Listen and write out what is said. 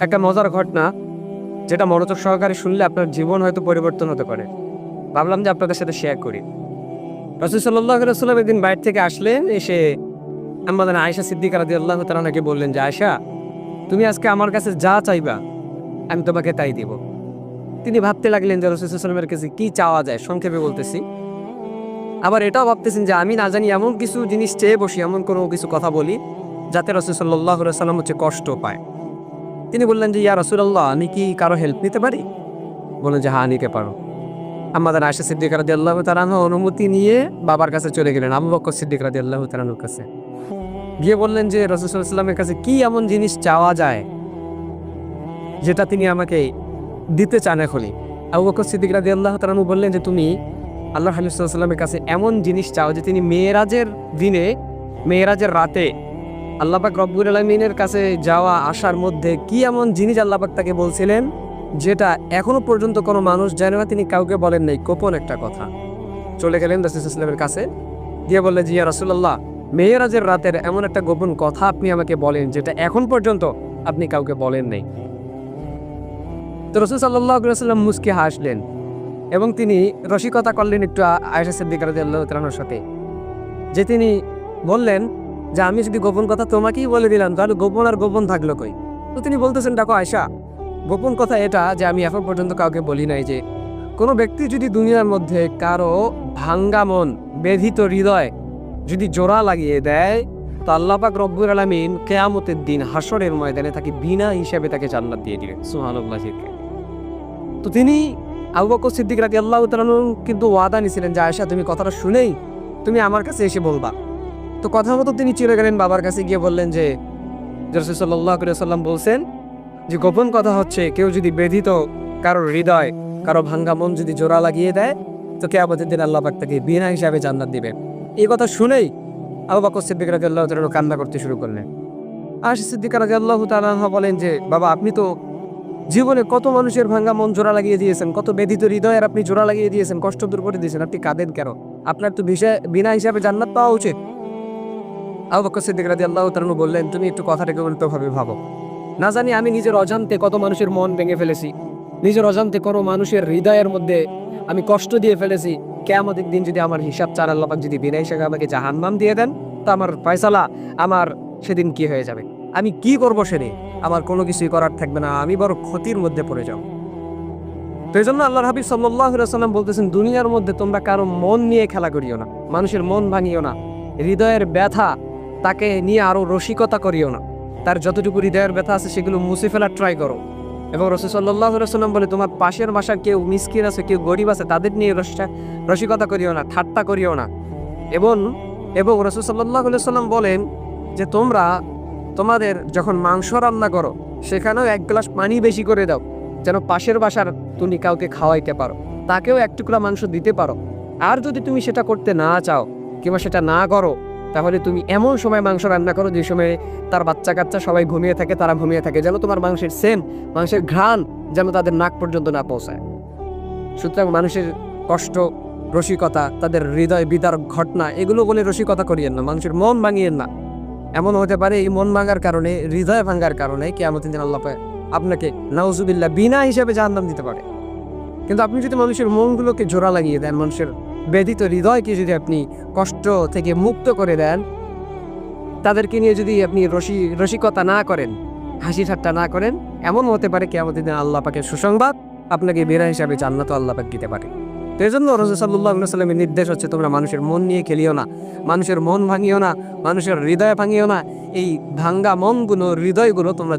একটা মজার ঘটনা, যেটা মনোযোগ সহকারে শুনলে আপনার জীবন হয়তো পরিবর্তন হতে পারে। ভাবলাম যে আপনাদের সাথে শেয়ার করি। রাসূল সাল্লাল্লাহু আলাইহি ওয়াসাল্লাম একদিন বাইরে থেকে আসলেন, এসে আমাদের আয়েশা সিদ্দিকা রাদিয়াল্লাহু তাআলা আনহাকে বললেন যে, আয়েশা, তুমি আজকে আমার কাছে যা চাইবা আমি তোমাকে তাই দিব। তিনি ভাবতে লাগলেন যে রাসূল সাল্লাল্লাহু আলাইহি ওয়াসাল্লামের কাছে কি চাওয়া যায়, সংক্ষেপে বলতেছি। আবার এটাও ভাবতেছেন যে আমি না জানি এমন কিছু জিনিস চেয়ে বসি, এমন কোনো কিছু কথা বলি যাতে রাসূল সাল্লাল্লাহু আলাইহি ওয়াসাল্লাম কষ্ট পায়। তিনি বললেন যে, ইয়া রাসূলুল্লাহ, আমি কি কারো হেল্প নিতে পারি? বললেন যে, হ্যাঁ, নিতে পারো। আমাদের আয়েশা সিদ্দিকা রাদিয়াল্লাহু তাআলা আনহা অনুমতি নিয়ে বাবার কাছে চলে গেলেন, আবু বকর সিদ্দিক রাদিয়াল্লাহু তাআলা আনহুর কাছে। গিয়ে বললেন যে রাসূল সাল্লাল্লাহু আলাইহি ওয়াসাল্লামের কাছে কি এমন জিনিস চাওয়া যায় যেটা তিনি আমাকে দিতে চান এখনই। আবু বকর সিদ্দিক রাদিয়াল্লাহু তাআলা আনহু বললেন যে, তুমি আল্লাহর হাবিব সাল্লাল্লাহু আলাইহি ওয়াসাল্লামের কাছে এমন জিনিস চাও যে তিনি মেরাজের দিনে, মেরাজের রাতে আল্লাহ পাক রব্বুল আলামিনের কাছে যাওয়া আসার মধ্যে কি এমন জিনিস আল্লাহ পাক তাকে বলছিলেন যেটা এখনো পর্যন্ত কোনো মানুষ জানে না, তিনি কাউকে বলেন নাই, গোপন একটা কথা। চলে গেলেন রাসূল সাল্লাল্লাহু আলাইহি ওয়াসাল্লামের কাছে, দিয়ে বললেন যে, ইয়া রাসূলুল্লাহ, মেরাজের রাতের এমন একটা গোপন কথা আপনি আমাকে বলেন যেটা এখন পর্যন্ত আপনি কাউকে বলেন নাই। তো রাসূল সাল্লাল্লাহু আলাইহি ওয়াসাল্লাম মুস্কি হাসলেন এবং তিনি রসিকতা করলেন একটু আয়েশা সিদ্দিকা রাদিয়াল্লাহু তাআলা আনহার সাথে, যে তিনি বললেন যে, আমি যদি গোপন কথা তোমাকেই বলে দিলাম তাহলে গোপন আর গোপন থাকলো কই? তো তিনি বলতেছেন, দেখো আয়েশা, গোপন কথা এটা যে আমি এখন পর্যন্ত কাউকে বলি নাই যে কোনো ব্যক্তি যদি দুনিয়ার মধ্যে কারো ভাঙ্গা মন, ব্যথিত হৃদয় যদি জোড়া লাগিয়ে দেয়, তো আল্লাহ পাক রব্বুল আলামিন কিয়ামতের দিন হাসরের ময়দানে তাকে বিনা হিসাবে তাকে জান্নাত দিয়ে দিবেন। সুবহানাল্লাহ। তো তিনি আবু বকর সিদ্দিক রাদিয়াল্লাহু তাআলা আনহু কিন্তু ওয়াদা নিয়েছিলেন যে, আয়েশা, তুমি কথাটা শুনেই তুমি আমার কাছে এসে বলবা। তো কথা মতো তিনি চলে গেলেন বাবার কাছে, গিয়ে বললেন যে রাসূল সাল্লাল্লাহু আলাইহি ওয়াসাল্লাম বলছেন যে গোপন কথা হচ্ছে কেউ যদি ব্যথিত কারো হৃদয়, কারো ভাঙ্গা মন যদি জোড়া লাগিয়ে দেয়, তো কিয়ামতের দিন আল্লাহ পাক তাকে বিনা হিসাবে জান্নাত দিবেন। এই কথা শুনেই আবু বকর সিদ্দিক রাদিয়াল্লাহু তাআলা আনহু কান্না করতে শুরু করলেন। আয়েশা সিদ্দিকা রাদিয়াল্লাহু তাআলা আনহা বলেন যে, বাবা, আপনি তো জীবনে কত মানুষের ভাঙ্গা মন জোড়া লাগিয়ে দিয়েছেন, কত ব্যথিত হৃদয়ের আপনি জোড়া লাগিয়ে দিয়েছেন, কষ্ট দূর করে দিয়েছেন, আপনি কাঁদেন কেন? আপনার তো বিনা হিসাবে জান্নাত পাওয়া উচিত। আবু বকর সিদ্দিক রাদিয়াল্লাহু তাআলা আনহু বললেন, তুমি একটু কথাটাকে উল্টোভাবে ভাবো। না জানি আমি নিজের অজান্তে কত মানুষের মন ভেঙে ফেলেছি, নিজের অজান্তে কোনো মানুষের হৃদয়ের মধ্যে আমি কষ্ট দিয়ে ফেলেছি। কিয়ামতের দিন যদি আমার হিসাব চার আল্লাহ পাক যদি বিনা হিসাবে আমাকে জাহান্নাম দিয়ে দেন, তো আমার ফয়সালা, আমার সেদিন কি হয়ে যাবে? আমি কি করবো সেদিন? আমার কোনো কিছুই করার থাকবে না, আমি বড় ক্ষতির মধ্যে পড়ে যাব। তো এই জন্য আল্লাহর হাবিব সাল্লাল্লাহু আলাইহি ওয়াসাল্লাম বলতেছেন, দুনিয়ার মধ্যে তোমরা কারো মন নিয়ে খেলা করিও না, মানুষের মন ভাঙিও না, হৃদয়ের ব্যথা তাকে নিয়ে আরো রসিকতা করিও না। তার যতটুকু হৃদয়ের ব্যথা আছে সেগুলো মুছে ফেলার ট্রাই করো। এবং রাসূল সাল্লাল্লাহু আলাইহি ওয়াসাল্লাম বলে, তোমার পাশের বাসার কেউ মিসকিন আছে, কেউ গরিব আছে, তাদের নিয়ে রসিকতা করিও না, ঠাট্টা করিও না। এবং এবং রাসূল সাল্লাল্লাহু আলাইহি ওয়াসাল্লাম বলেন যে, তোমরা তোমাদের যখন মাংস রান্না করো সেখানেও এক গ্লাস পানি বেশি করে দাও, যেন পাশের বাসার তুমি কাউকে খাওয়াইতে পারো, তাকেও এক টুকরা মাংস দিতে পারো। আর যদি তুমি সেটা করতে না চাও কিংবা সেটা না করো, তাহলে তুমি এমন সময় মাংস রান্না করো যে সময় তার বাচ্চা কাচ্চা সবাই ঘুমিয়ে থাকে, তারা ঘুমিয়ে থাকে, যেন তোমার মাংসের ঘ্রাণ যেন তাদের নাক পর্যন্ত না পৌঁছায়। সুতরাং মানুষের কষ্ট, রসিকতা, তাদের হৃদয় বিদারক ঘটনা, এগুলো বলে রসিকতা করিয়েন না, মানুষের মন ভাঙিয়েন না। এমন হতে পারে এই মন ভাঙার কারণে, হৃদয় ভাঙার কারণে কিয়ামতের দিন আল্লাহ আপনাকে নাউজুবিল্লাহ বিনা হিসাবে জাহান্নাম দিতে পারে। কিন্তু আপনি যদি মানুষের মনগুলোকে জোড়া লাগিয়ে দেন, মানুষের ব্যথিত হৃদয়কে যদি আপনি কষ্ট থেকে মুক্ত করে দেন, তাদেরকে নিয়ে যদি আপনি রসিকতা না করেন, হাসি ঠাট্টা না করেন, এমন হতে পারে কিয়ামতের দিন আল্লাহ পাকের সুসংবাদ আপনাকে বিনা হিসাবে জান্নাত আল্লাহ পাক দিতে পারে। তো এই জন্য রাসূল সাল্লাল্লাহু আলাইহি ওয়াসাল্লামের নির্দেশ হচ্ছে, তোমরা মানুষের মন নিয়ে খেলিও না, মানুষের মন ভাঙিও না, মানুষের হৃদয় ভাঙিও না। এই ভাঙ্গা মনগুলো, হৃদয়গুলো তোমরা